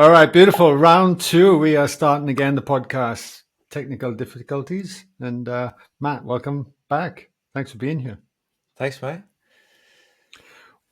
All right, beautiful. Round two. We are starting again the podcast. Technical difficulties. And Matt, welcome back. Thanks for being here. Thanks, mate.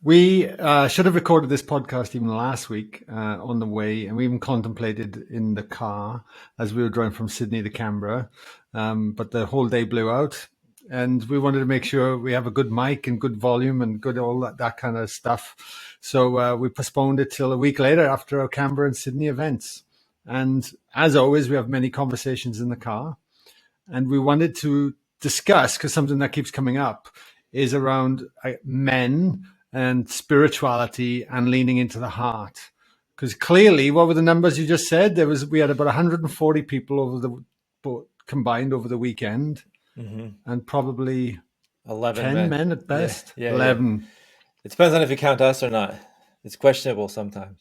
We should have recorded this podcast even last week on the way, and we even contemplated in the car as we were driving from Sydney to Canberra. But the whole day blew out, and we wanted to make sure we have a good mic and good volume and good all that kind of stuff. So we postponed it till a week later after our Canberra and Sydney events. And as always, we have many conversations in the car, and we wanted to discuss, because something that keeps coming up is around men and spirituality and leaning into the heart. Because clearly, what were the numbers you just said? We had about 140 people combined over the weekend, and probably 11 10 men at best. Yeah. 11. It depends on if you count us or not. It's questionable sometimes.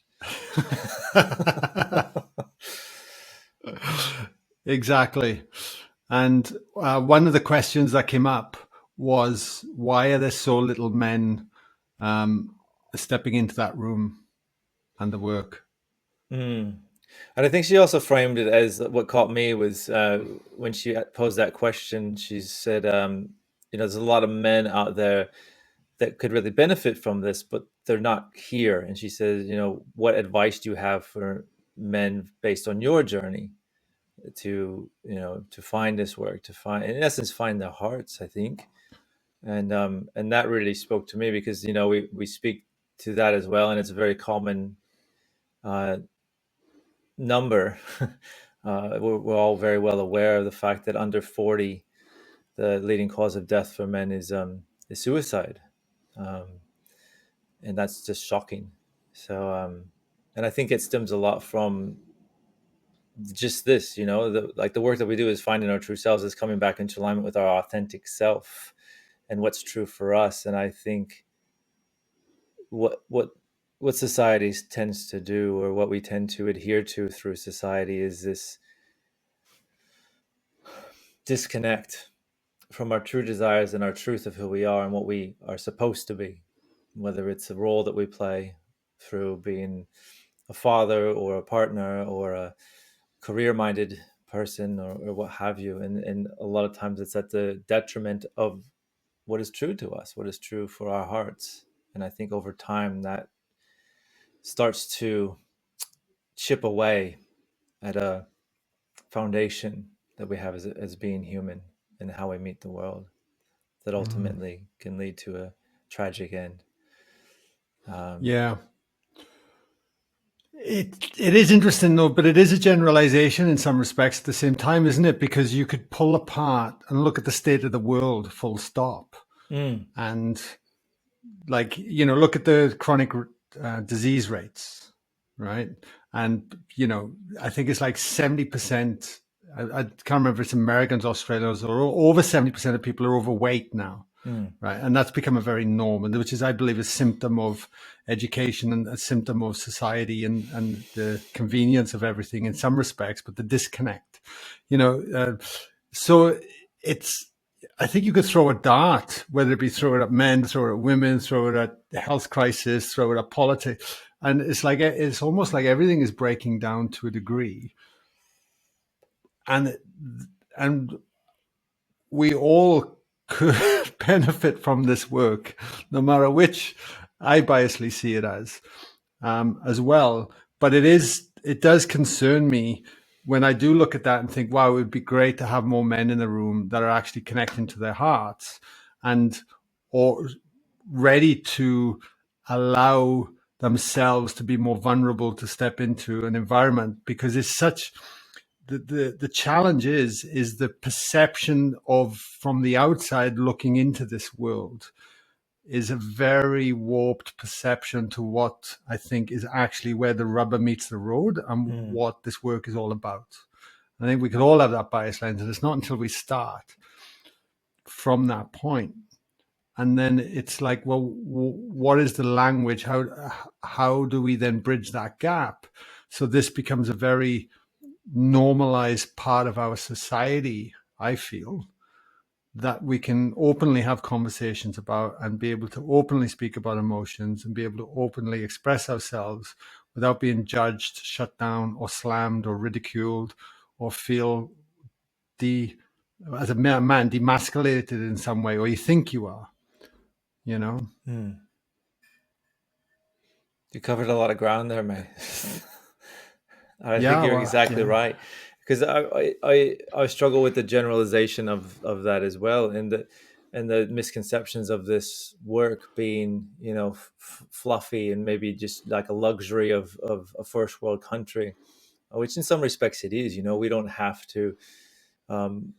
Exactly. And one of the questions that came up was, why are there so little men stepping into that room and the work? And I think she also framed it as, what caught me was when she posed that question, she said, there's a lot of men out there that could really benefit from this, but they're not here. And she says, what advice do you have for men based on your journey to find this work, in essence, find their hearts, I think. And that really spoke to me because, we speak to that as well. And it's a very common number. We're all very well aware of the fact that under 40, the leading cause of death for men is suicide. And that's just shocking. So, and I think it stems a lot from just this, the work that we do is finding our true selves, is coming back into alignment with our authentic self and what's true for us. And I think what society tends to do, or what we tend to adhere to through society, is this disconnect from our true desires and our truth of who we are and what we are supposed to be, whether it's a role that we play through being a father or a partner or a career-minded person or what have you. And a lot of times it's at the detriment of what is true to us, what is true for our hearts. And I think over time that starts to chip away at a foundation that we have as being human and how we meet the world, that ultimately can lead to a tragic end. Yeah. It is interesting though, but it is a generalization in some respects at the same time, isn't it? Because you could pull apart and look at the state of the world, full stop. And look at the chronic disease rates, right? And, I think it's like 70%, I can't remember if it's Americans, Australians, or over 70% of people are overweight now. Right. And that's become a very norm, which is, I believe, a symptom of education and a symptom of society and the convenience of everything in some respects, but the disconnect, so I think you could throw a dart, whether it be throw it at men, throw it at women, throw it at the health crisis, throw it at politics. And it's almost like everything is breaking down to a degree. And we all could benefit from this work, no matter which I biasly see it as well. But it does concern me when I do look at that and think, wow, it would be great to have more men in the room that are actually connecting to their hearts or ready to allow themselves to be more vulnerable to step into an environment, because it's such the challenge is the perception of, from the outside looking into this world, is a very warped perception to what I think is actually where the rubber meets the road and what this work is all about. I think we could all have that bias lens, and it's not until we start from that point. And then it's like, well, what is the language? How do we then bridge that gap? So this becomes a very normalized part of our society, I feel, that we can openly have conversations about and be able to openly speak about emotions and be able to openly express ourselves without being judged, shut down, or slammed, or ridiculed, or feel as a man demasculated in some way, or you think you are, you know. You covered a lot of ground there, mate. I think Yeah, you're well, exactly yeah. right, because I struggle with the generalization of that as well, and the misconceptions of this work being, you know, fluffy and maybe just like a luxury of a first world country, which in some respects it is. You know, we don't have to um,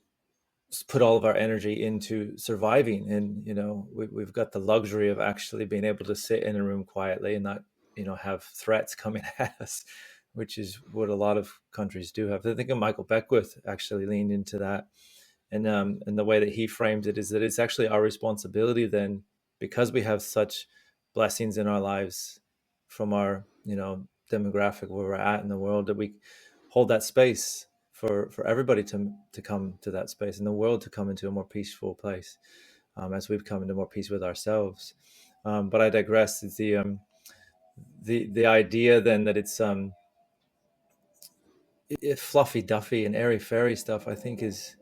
put all of our energy into surviving, and you know, we've got the luxury of actually being able to sit in a room quietly and not, you know, have threats coming at us, which is what a lot of countries do have. I think of Michael Beckwith actually leaned into that, and the way that he framed it is that it's actually our responsibility then, because we have such blessings in our lives from our, you know, demographic where we're at in the world, that we hold that space for everybody to come to that space, and the world to come into a more peaceful place, as we've come into more peace with ourselves. But I digress. It's the idea then that it's fluffy duffy and airy fairy stuff, I think is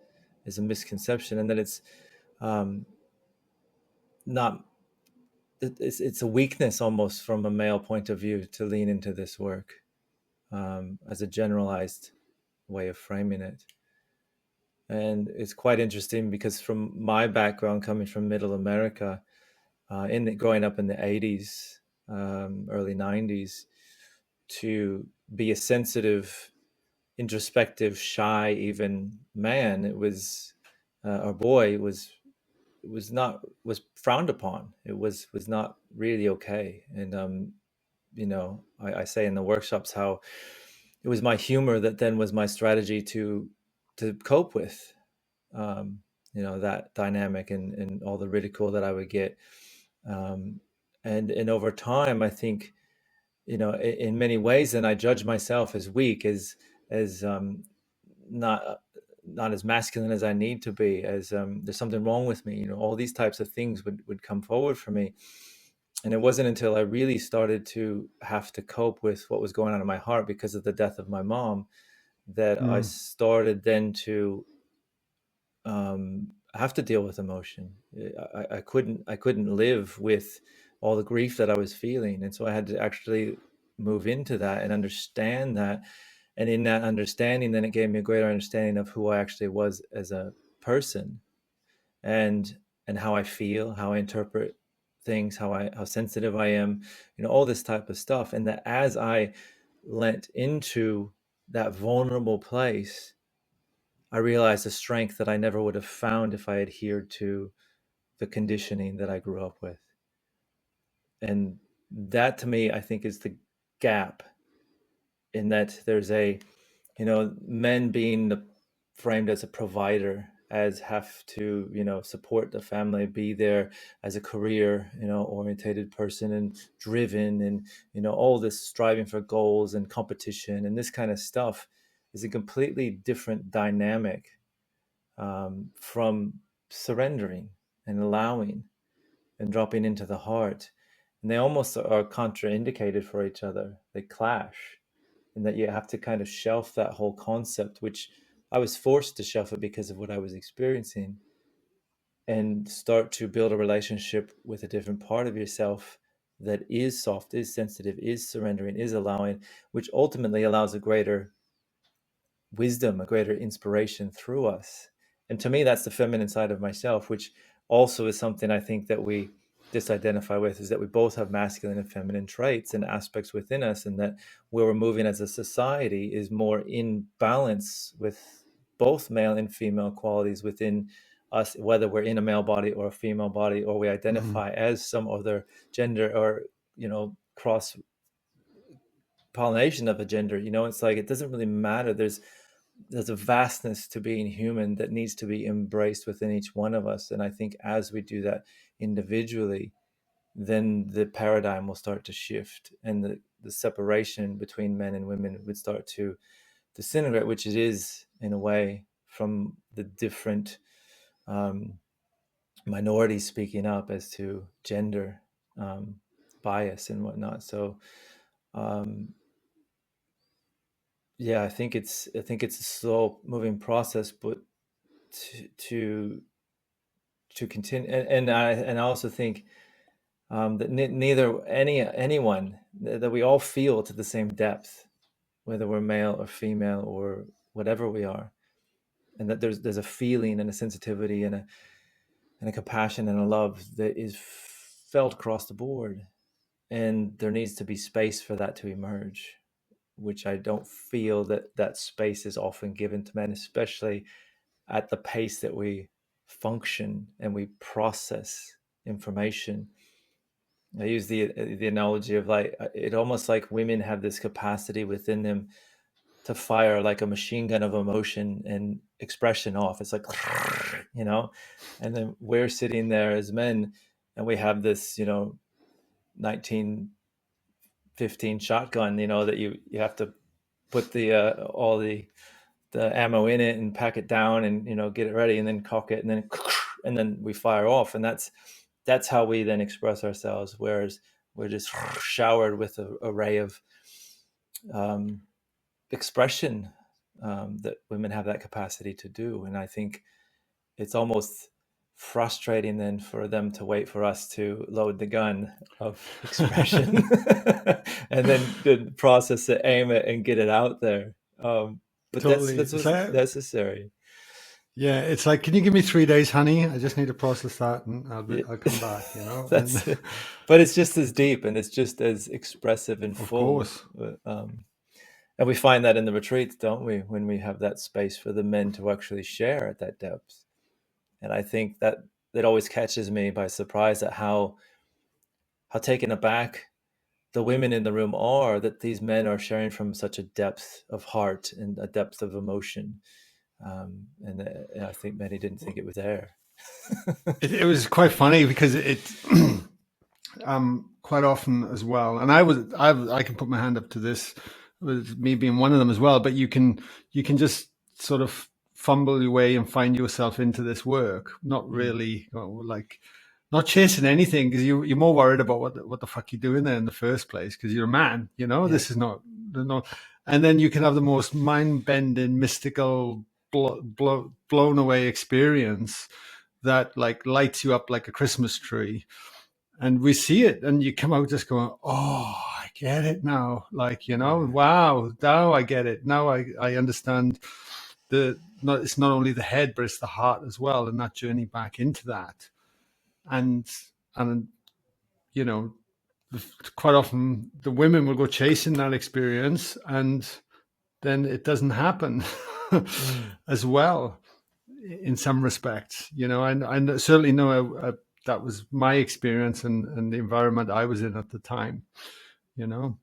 a misconception, and that it's um, not it's a weakness almost from a male point of view to lean into this work, as a generalized way of framing it. And it's quite interesting because from my background, coming from Middle America, growing up in the 80s, early 90s, to be a sensitive, introspective, shy, even man, it was or boy was frowned upon. It was not really okay. And you know, I say in the workshops how it was my humor that then was my strategy to cope with, um, you know, that dynamic and all the ridicule that I would get. Um, and over time, I think, you know, in many ways, then I judge myself as weak, as not not as masculine as I need to be, as there's something wrong with me. You know, all these types of things would come forward for me. And it wasn't until I really started to have to cope with what was going on in my heart because of the death of my mom that I Mm. started then to have to deal with emotion. I couldn't live with all the grief that I was feeling, and so I had to actually move into that and understand that. And in that understanding, then it gave me a greater understanding of who I actually was as a person, and how I feel, how I interpret things, how sensitive I am, you know, all this type of stuff. And that as I lent into that vulnerable place, I realized a strength that I never would have found if I adhered to the conditioning that I grew up with. And that to me, I think, is the gap, in that there's a, you know, men being framed as a provider, as have to, you know, support the family, be there as a career, you know, orientated person and driven, and you know, all this striving for goals and competition and this kind of stuff is a completely different dynamic, from surrendering and allowing and dropping into the heart. And they almost are contraindicated for each other. They clash, and that you have to kind of shelf that whole concept, which I was forced to shelf it because of what I was experiencing, and start to build a relationship with a different part of yourself that is soft, is sensitive, is surrendering, is allowing, which ultimately allows a greater wisdom, a greater inspiration through us. And to me, that's the feminine side of myself, which also is something I think that we disidentify with, is that we both have masculine and feminine traits and aspects within us, and that where we're moving as a society is more in balance with both male and female qualities within us, whether we're in a male body or a female body, or we Mm. identify as some other gender, or, you know, cross pollination of a gender. You know, it's like it doesn't really matter. There's a vastness to being human that needs to be embraced within each one of us. And I think as we do that individually, then the paradigm will start to shift, and the separation between men and women would start to disintegrate, which it is in a way, from the different um, minorities speaking up as to gender um, bias and whatnot. So, um, Yeah, I think it's a slow moving process, but to continue, and I also think that neither anyone that we all feel to the same depth, whether we're male or female or whatever we are, and that there's a feeling and a sensitivity and a compassion and a love that is felt across the board, and there needs to be space for that to emerge, which I don't feel that space is often given to men, especially at the pace that we function and we process information. I use the analogy of like it almost like women have this capacity within them to fire like a machine gun of emotion and expression off. It's like, you know, and then we're sitting there as men, and we have this, 1915 shotgun, that you have to put the all the ammo in it and pack it down and get it ready and then cock it and then and then we fire off, and that's how we then express ourselves, whereas we're just showered with an array of um, expression that women have that capacity to do. And I think it's almost frustrating then for them to wait for us to load the gun of expression and then process it, aim it, and get it out there. But Totally. that's It's what's like, necessary. yeah, it's like, can you give me 3 days, honey? I just need to process that, and Yeah. I'll come back. You know, and That's it. But it's just as deep and it's just as expressive and of full. course, And we find that in the retreats, don't we? When we have that space for the men to actually share at that depth. And I think that it always catches me by surprise at how taken aback the women in the room are that these men are sharing from such a depth of heart and a depth of emotion. And I think many didn't think it was there. it was quite funny because it quite often as well. And I can put my hand up to this, with me being one of them as well. But you can just sort of fumble your way and find yourself into this work, not really like not chasing anything, because you're more worried about what the fuck you're doing there in the first place, because you're a man. Yeah. This is not. And then you can have the most mind bending, mystical, blown away experience that like lights you up like a Christmas tree, and we see it, and you come out just going, oh, I get it now. Like, Yeah. wow, now I get it. Now I understand it's not only the head, but it's the heart as well. And that journey back into that. And, and, you know, quite often the women will go chasing that experience, and then it doesn't happen Mm. as well in some respects. I certainly know that was my experience, and the environment I was in at the time, you know,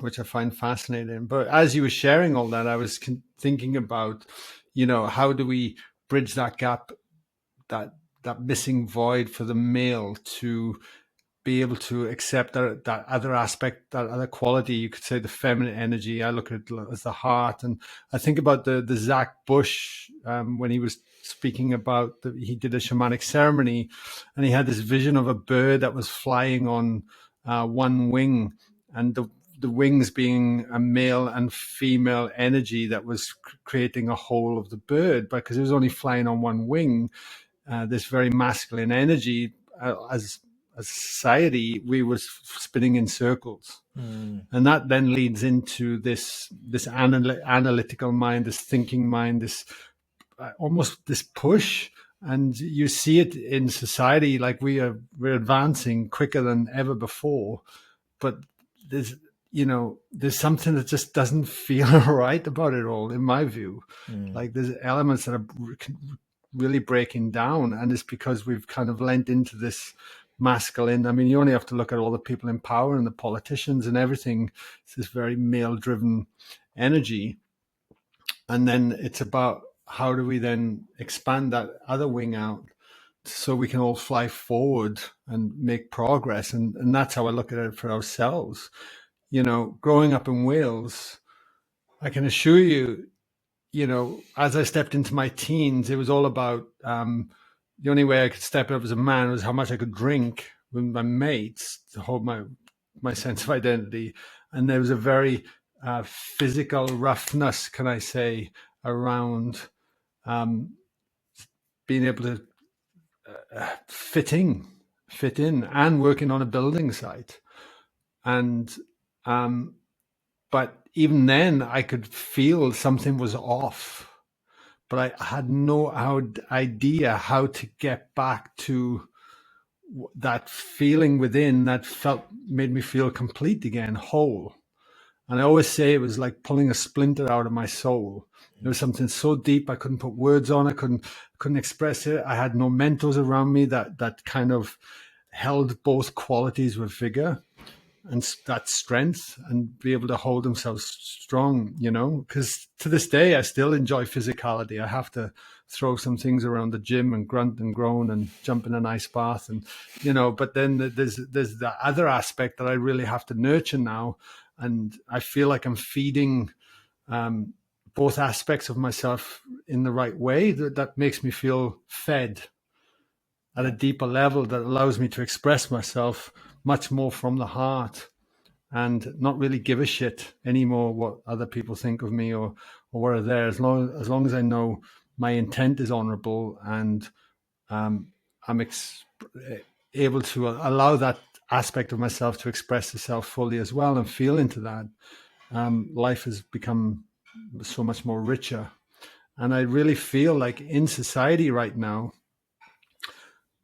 which I find fascinating. But as you were sharing all that, I was thinking about, how do we bridge that gap, that missing void for the male to be able to accept that other aspect, that other quality. You could say the feminine energy. I look at it as the heart, and I think about the Zach Bush, when he was speaking about he did a shamanic ceremony, and he had this vision of a bird that was flying on one wing, and the wings being a male and female energy that was creating a whole of the bird, because it was only flying on one wing. This very masculine energy, as a society, we were spinning in circles. Mm. And that then leads into this analytical mind, this thinking mind, this almost this push. And you see it in society, like we're advancing quicker than ever before, but there's something that just doesn't feel right about it all, in my view. Mm. Like there's elements that are really breaking down, and it's because we've kind of lent into this masculine. I mean, you only have to look at all the people in power and the politicians and everything. It's this very male driven energy. And then it's about how do we then expand that other wing out so we can all fly forward and make progress. And that's how I look at it for ourselves. Growing up in Wales, I can assure you, as I stepped into my teens, it was all about the only way I could step up as a man was how much I could drink with my mates to hold my sense of identity. And there was a very physical roughness, can I say, around um, being able to fit in, and working on a building site. And but even then, I could feel something was off, but I had no idea how to get back to that feeling within that made me feel complete again, whole. And I always say it was like pulling a splinter out of my soul. There was something so deep I couldn't put words on. I couldn't express it. I had no mentors around me that kind of held both qualities with vigor and that strength, and be able to hold themselves strong, because to this day I still enjoy physicality. I have to throw some things around the gym and grunt and groan and jump in an ice bath, and but then there's the other aspect that I really have to nurture now, and I feel like I'm feeding both aspects of myself in the right way that makes me feel fed at a deeper level, that allows me to express myself much more from the heart, and not really give a shit anymore what other people think of me, or what are there, as long as I know my intent is honorable, and I'm able to allow that aspect of myself to express itself fully as well, and feel into that. Life has become so much more richer. And I really feel like in society right now,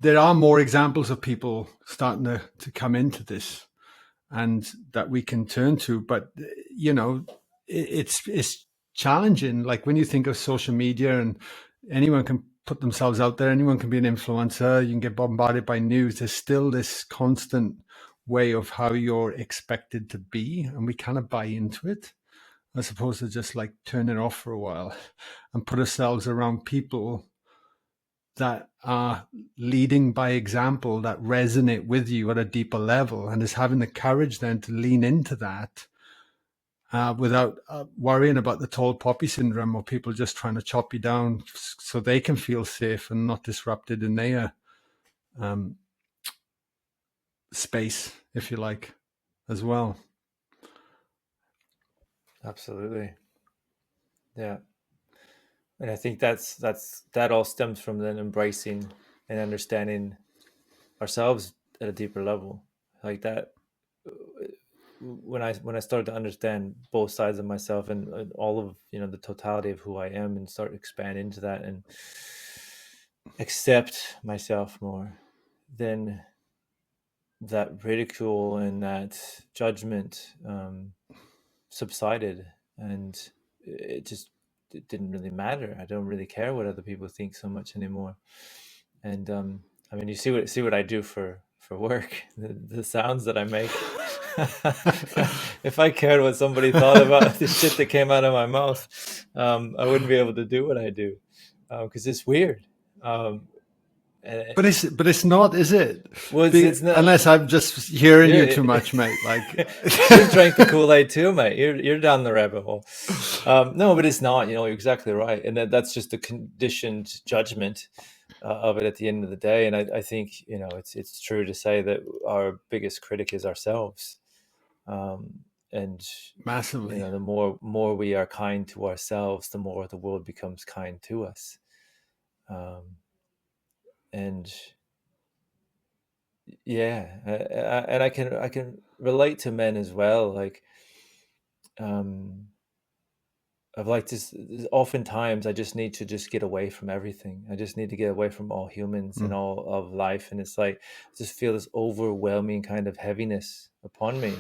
there are more examples of people starting to come into this, and that we can turn to. But it's challenging. Like when you think of social media, and anyone can put themselves out there, anyone can be an influencer, you can get bombarded by news. There's still this constant way of how you're expected to be, and we kind of buy into it, as opposed to just like turn it off for a while and put ourselves around people that are leading by example, that resonate with you at a deeper level, and is having the courage then to lean into that without worrying about the tall poppy syndrome, or people just trying to chop you down so they can feel safe and not disrupted in their space, if you like, as well. Absolutely. Yeah. And I think that all stems from then embracing and understanding ourselves at a deeper level. Like that, when I started to understand both sides of myself, and all of the totality of who I am, and start to expand into that and accept myself more, then that ridicule and that judgment subsided, and it didn't really matter. I don't really care what other people think so much anymore. And I mean, you see what I do for work, the sounds that I make. If I cared what somebody thought about the shit that came out of my mouth, I wouldn't be able to do what I do, because it's weird. But it's not, is it? Well, it's not. Unless I'm just hearing you too much, mate. Like you drank the Kool-Aid too, mate. You're down the rabbit hole. No, but it's not. You're exactly right, and that's just a conditioned judgment of it at the end of the day. And I think it's true to say that our biggest critic is ourselves. And massively. the more we are kind to ourselves, the more the world becomes kind to us. And yeah, and I can relate to men as well. Like, I've like this. Oftentimes, I just need to just get away from everything. I just need to get away from all humans and all of life, and it's like I just feel this overwhelming kind of heaviness upon me.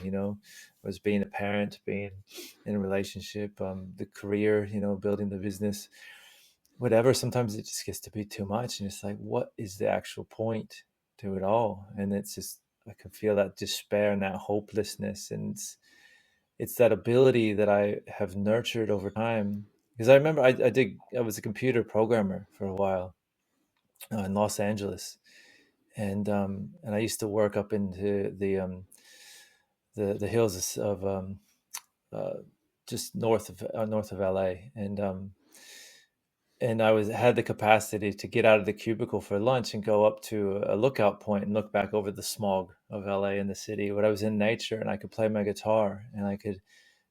As being a parent, being in a relationship, the career, building the business, whatever. Sometimes it just gets to be too much, and it's like, what is the actual point to it all? And it's just, I can feel that despair and that hopelessness, and it's that ability that I have nurtured over time. Because I remember I was a computer programmer for a while in Los Angeles, and I used to work up into the hills of just north of LA, and I had the capacity to get out of the cubicle for lunch and go up to a lookout point and look back over the smog of LA and the city. But I was in nature, and I could play my guitar, and I could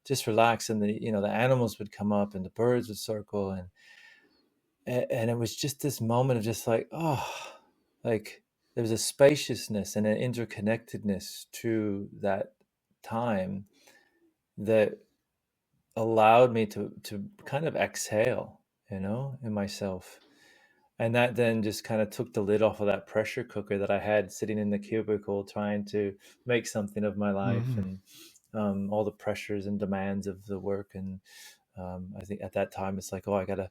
just relax, and the animals would come up and the birds would circle, and it was just this moment of just like, oh, like there was a spaciousness and an interconnectedness to that time that allowed me to kind of exhale, in myself. And that then just kind of took the lid off of that pressure cooker that I had sitting in the cubicle trying to make something of my life, Mhm. and all the pressures and demands of the work. And I think at that time it's like, oh, I gotta,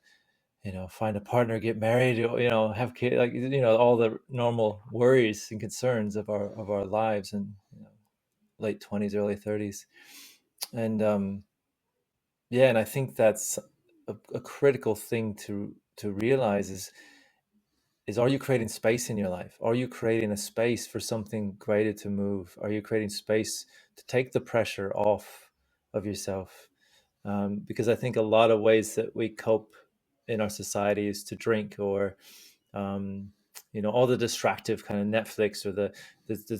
find a partner, get married, have kids, like, all the normal worries and concerns of our lives, and late 20s, early 30s. And yeah, and I think that's a critical thing to realize is, are you creating space in your life? Are you creating a space for something greater to move? Are you creating space to take the pressure off of yourself? Because I think a lot of ways that we cope in our society is to drink, or um, all the distractive kind of Netflix, or the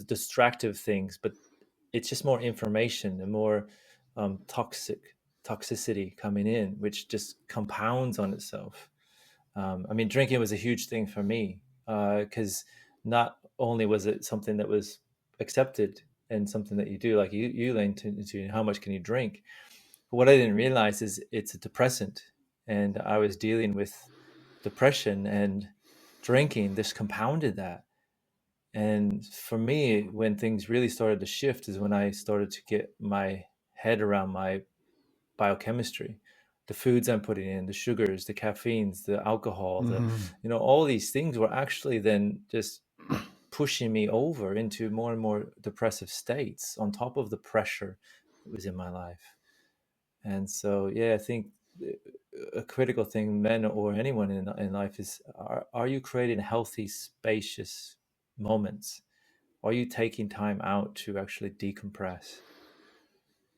distractive things. But it's just more information and more toxicity coming in, which just compounds on itself. I mean, drinking was a huge thing for me, because not only was it something that was accepted and something that you do, like you learn into how much can you drink. But what I didn't realize is it's a depressant, and I was dealing with depression, and drinking this compounded that. And for me, when things really started to shift is when I started to get my head around my biochemistry, the foods I'm putting in, the sugars, the caffeines, the alcohol, Mhm. all these things were actually then just pushing me over into more and more depressive states on top of the pressure that was in my life. And so, yeah, I think a critical thing, men or anyone in life, is, are you creating healthy, spacious moments? Are you taking time out to actually decompress?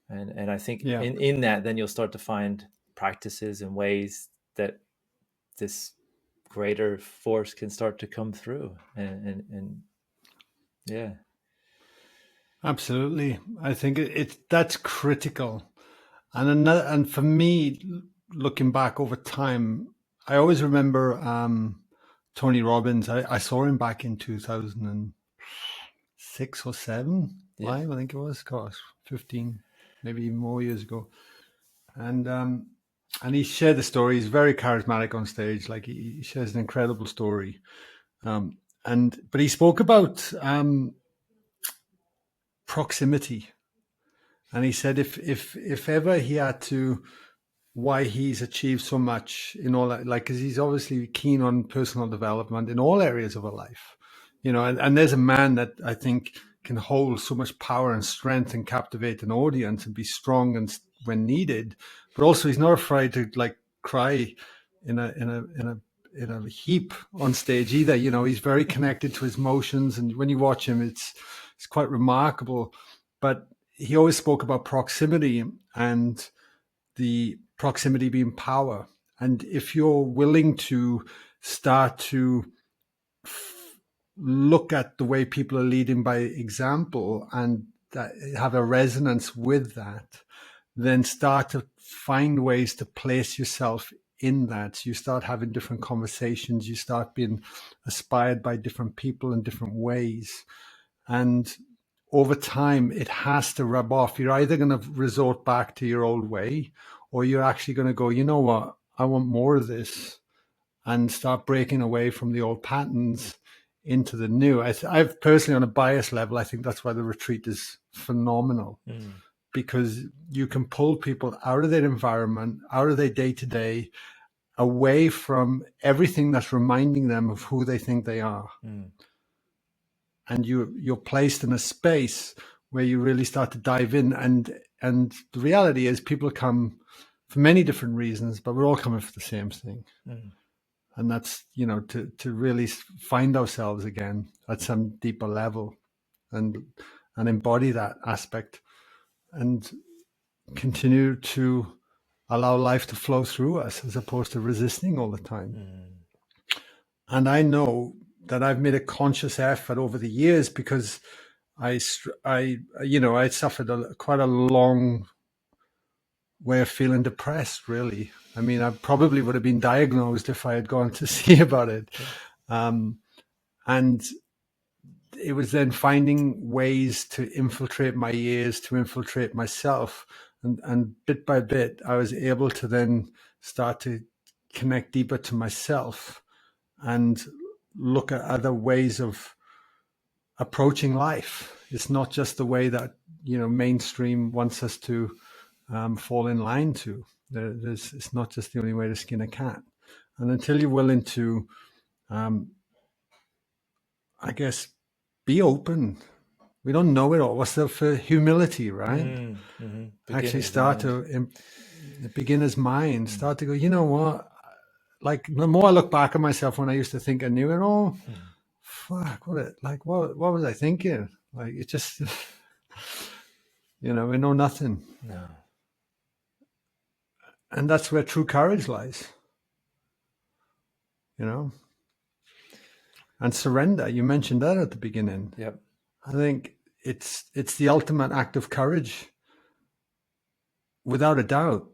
And I think Yeah, in that, then you'll start to find practices and ways that this greater force can start to come through. And yeah. absolutely. I think that's critical. And for me, looking back over time, I always remember Tony Robbins. I saw him back in 2006 or seven, Yeah. five, I think it was. Gosh, 15, maybe even more years ago. And he shared the story. He's very charismatic on stage. Like he shares an incredible story. Um, but he spoke about proximity, and he said if ever he had to, why he's achieved so much in all that, like, because he's obviously keen on personal development in all areas of our life, and there's a man that I think can hold so much power and strength and captivate an audience and be strong and when needed, but also he's not afraid to like cry in a heap on stage either. He's very connected to his emotions, and when you watch him, it's quite remarkable. But he always spoke about proximity, and the proximity being power. And if you're willing to start to look at the way people are leading by example and have a resonance with that, then start to find ways to place yourself in that. So you start having different conversations, you start being aspired by different people in different ways. And over time, it has to rub off. You're either going to resort back to your old way, or you're actually going to go, you know what, I want more of this, and start breaking away from the old patterns into the new. I've personally, on a bias level, I think that's why the retreat is phenomenal, Mm, because you can pull people out of their environment, out of their day to day, away from everything that's reminding them of who they think they are. mm, And you're placed in a space where you really start to dive in. And the reality is people come for many different reasons, but we're all coming for the same thing. mm, And that's, to really find ourselves again at some deeper level, and embody that aspect, and continue to allow life to flow through us as opposed to resisting all the time. mm, And I know that I've made a conscious effort over the years, because I suffered quite a long way of feeling depressed, really. I mean, I probably would have been diagnosed if I had gone to see about it. And it was then finding ways to infiltrate my ears, to infiltrate myself. And bit by bit, I was able to then start to connect deeper to myself and look at other ways of approaching life. It's not just the way that, mainstream wants us to fall in line to. It's not just the only way to skin a cat. And until you're willing to, I guess, be open. We don't know it all. What's the for humility, right? Actually start to the beginner's mind, start to go, you know what? Like the more I look back at myself when I used to think I knew it all, fuck, what was I thinking? Like it just we know nothing. No. And that's where true courage lies. And surrender. You mentioned that at the beginning. Yep. I think it's the ultimate act of courage, without a doubt.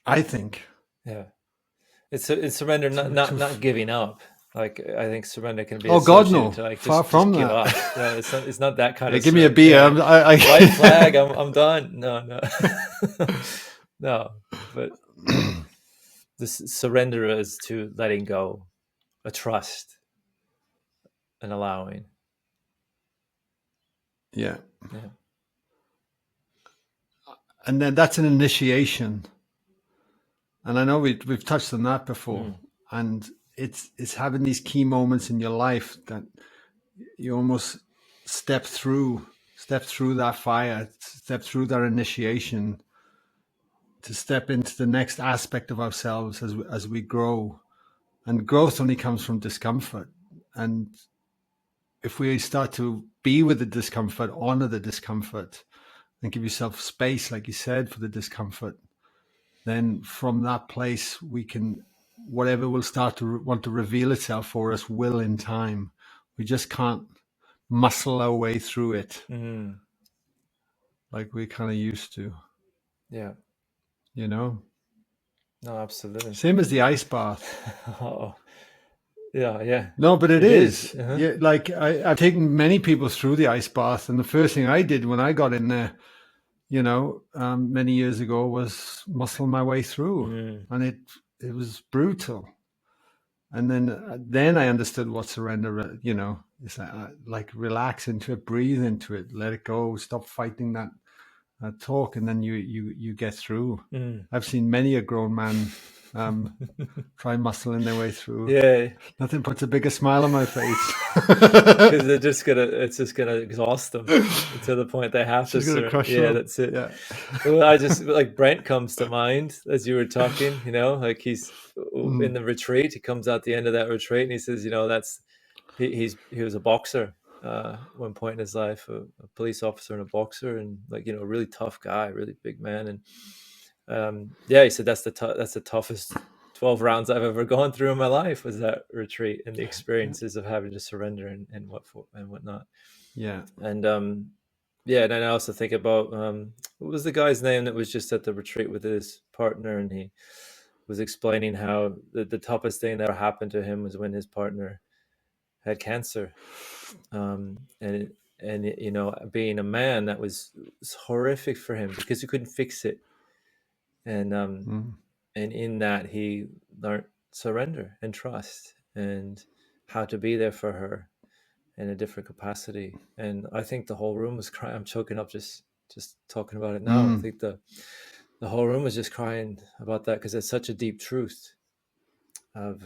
I think. Yeah. It's surrender, not giving up. Like I think surrender can be. Oh God, no! To like, far from just that. Give up. It's not that kind of. Give me a beer. Yeah. White flag. I'm done. No. No. But this surrender is to letting go, a trust, an allowing. Yeah. And then that's an initiation. And I know we've touched on that before. And it's having these key moments in your life that you almost step through that fire, step through that initiation, to step into the next aspect of ourselves as we grow. And growth only comes from discomfort. And if we start to be with the discomfort, honor the discomfort, and give yourself space, like you said, for the discomfort, then from that place, we can, whatever will start to want to reveal itself for us will in time. We just can't muscle our way through it like we kind of used to. Yeah. No, absolutely. Same as the ice bath. Oh. Yeah. No, but it is. Yeah, like I've taken many people through the ice bath, and the first thing I did when I got in there, many years ago, was muscle my way through, and it was brutal. And then I understood what surrender. It's like relax into it, breathe into it, let it go, stop fighting that talk, and then you get through. I've seen many a grown man try muscling their way through. Yeah. Nothing puts a bigger smile on my face. Because it's just gonna exhaust them to the point they have to crush them. them. That's it. Yeah. Well, I just like Brent comes to mind as you were talking, like he's in the retreat. He comes out the end of that retreat and he says, he was a boxer one point in his life, a police officer and a boxer, and a really tough guy, really big man. And he said that's the toughest 12 rounds I've ever gone through in my life, was that retreat and the experiences of having to surrender and whatnot. Yeah. And and then I also think about what was the guy's name that was just at the retreat with his partner, and he was explaining how the toughest thing that happened to him was when his partner had cancer, and being a man, that was horrific for him because he couldn't fix it, and in that he learned surrender and trust and how to be there for her in a different capacity. And I think the whole room was crying. I'm choking up just talking about it now. I think the whole room was just crying about that, because it's such a deep truth of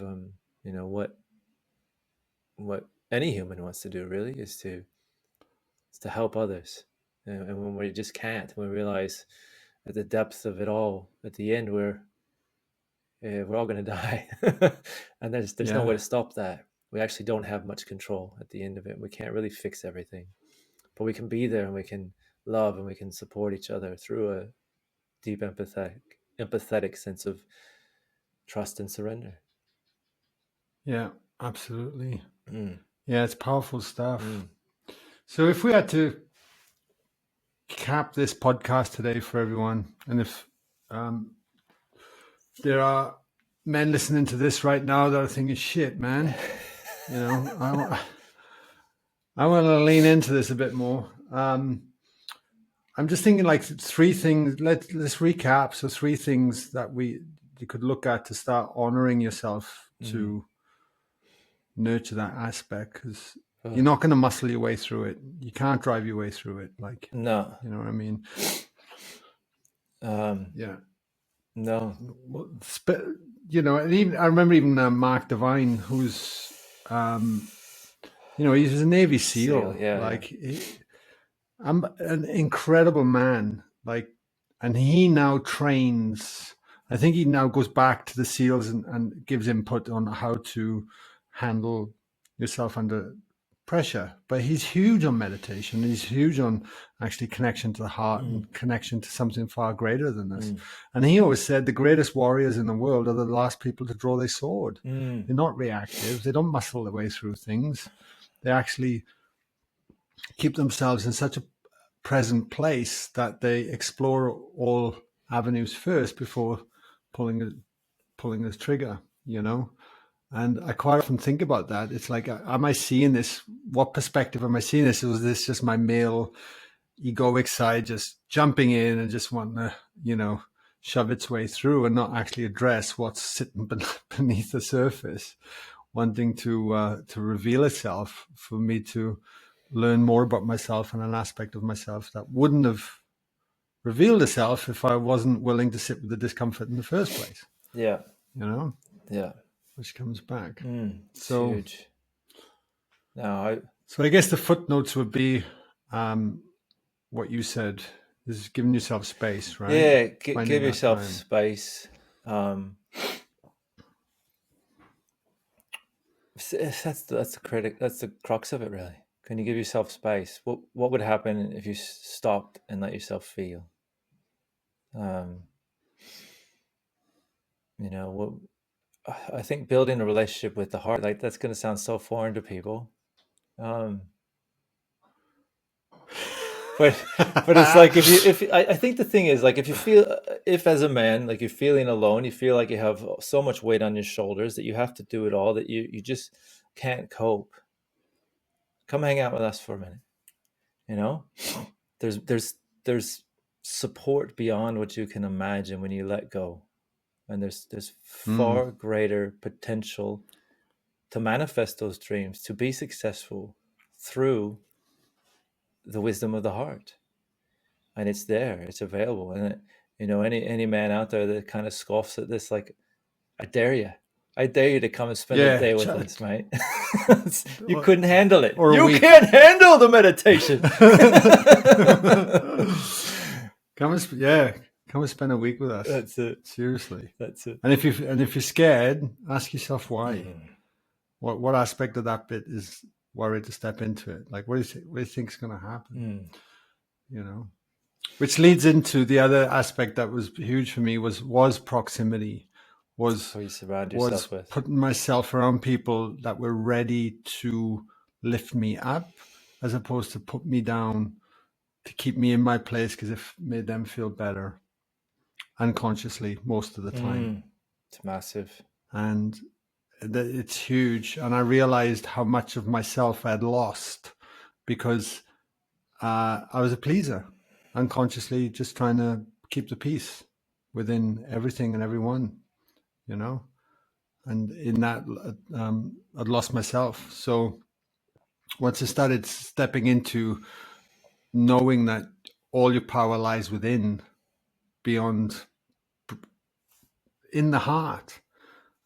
what any human wants to do, really, is to help others. And when we just can't, we realize at the depth of it all, at the end, we're all going to die. And there's no way to stop that. We actually don't have much control at the end of it. We can't really fix everything, but we can be there, and we can love, and we can support each other through a deep empathetic sense of trust and surrender. Yeah, absolutely. Yeah, it's powerful stuff. So if we had to cap this podcast today for everyone, and if there are men listening to this right now that are thinking, shit, man, you know, I want to lean into this a bit more. I'm just thinking like three things. Let's recap. So three things that you could look at to start honoring yourself, to nurture that aspect, because you're not going to muscle your way through it. You can't drive your way through it. Like, No. you know what I mean? Yeah. No. Well, you know, and even I remember even Mark Devine, who's, you know, he's a Navy SEAL. Yeah. Like, I'm an incredible man. Like, and he now trains. I think he now goes back to the SEALs and gives input on how to handle yourself under pressure. But he's huge on meditation. He's huge on actually connection to the heart and connection to something far greater than this. And he always said the greatest warriors in the world are the last people to draw their sword. They're not reactive. They don't muscle their way through things. They actually keep themselves in such a present place that they explore all avenues first before pulling the trigger, you know. And I quite often think about that. It's like, am I seeing this? What perspective am I seeing this? Was this just my male egoic side just jumping in and just wanting to, you know, shove its way through and not actually address what's sitting beneath the surface, wanting to reveal itself, for me to learn more about myself and an aspect of myself that wouldn't have revealed itself if I wasn't willing to sit with the discomfort in the first place. Yeah. You know? Yeah. Which comes back. So huge. So I guess the footnotes would be what you said, is giving yourself space, right? Yeah, give yourself space. That's the crux of it, really. Can you give yourself space? What would happen if you stopped and let yourself feel? You know, I think building a relationship with the heart, like, that's going to sound so foreign to people. But it's like, I think the thing is, like, if as a man, like, you're feeling alone, you feel like you have so much weight on your shoulders that you have to do it all, that you just can't cope. Come hang out with us for a minute. You know, there's support beyond what you can imagine when you let go, and there's far greater potential to manifest those dreams, to be successful through the wisdom of the heart. And it's there, it's available. And you know, any man out there that kind of scoffs at this, like, I dare you to come and spend a day with us, mate. You couldn't handle it. You can't handle the meditation. Come and spend a week with us. That's it. Seriously. That's it. And if you're scared, ask yourself why. What aspect of that bit is worried to step into it? Like, what do you think is going to happen? You know, which leads into the other aspect that was huge for me was proximity. Was you surround yourself with putting myself around people that were ready to lift me up, as opposed to put me down, to keep me in my place because it made them feel better, unconsciously most of the time. It's massive, and it's huge. And I realized how much of myself I'd lost because I was a pleaser, unconsciously just trying to keep the peace within everything and everyone, you know. And in that, I'd lost myself. So once I started stepping into knowing that all your power lies within, beyond, in the heart,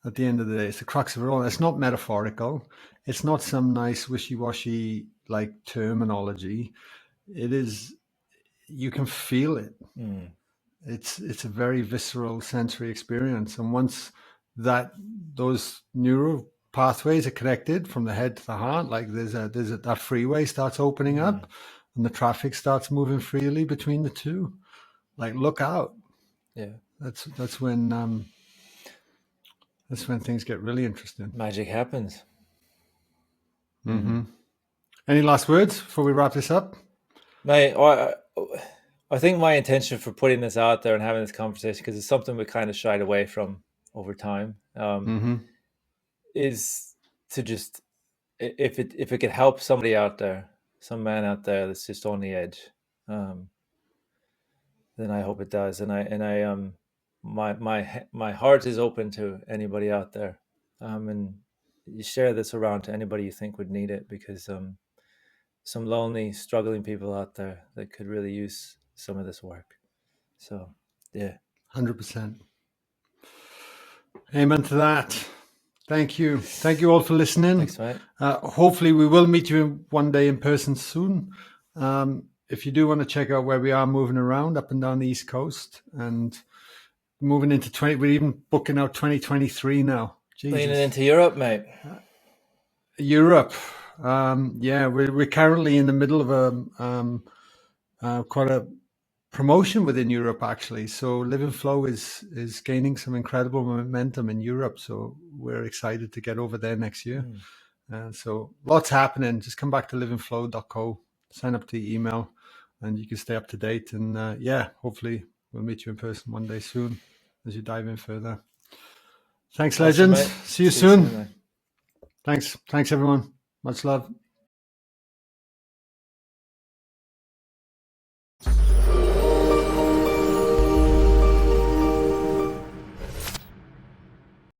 at the end of the day, it's the crux of it all. It's not metaphorical. It's not some nice wishy-washy like terminology. It is, you can feel it. It's a very visceral sensory experience. And once those neural pathways are connected from the head to the heart, like that freeway starts opening up and the traffic starts moving freely between the two, like, look out. Yeah. That's when things get really interesting. Magic happens. Any last words before we wrap this up? Mate, I think my intention for putting this out there and having this conversation, because it's something we kind of shied away from over time, is to just, if it could help somebody out there, some man out there that's just on the edge, then I hope it does. And I my heart is open to anybody out there, and you share this around to anybody you think would need it, because some lonely, struggling people out there that could really use some of this work. So, yeah. 100%. Amen to that. Thank you. Thank you all for listening. Thanks, mate. Hopefully we will meet you one day in person soon. If you do want to check out where we are moving around up and down the East Coast and moving into we're even booking out 2023 now. Jesus. Leaning into Europe, mate. Europe. Yeah, we're currently in the middle of quite a promotion within Europe, actually. So Live in Flow is gaining some incredible momentum in Europe. So we're excited to get over there next year. So lots happening. Just come back to liveinflow.co, sign up to the email, and you can stay up to date. And yeah, hopefully we'll meet you in person one day soon as you dive in further. Thanks, legends. Awesome, See you soon. Thanks, everyone. Much love.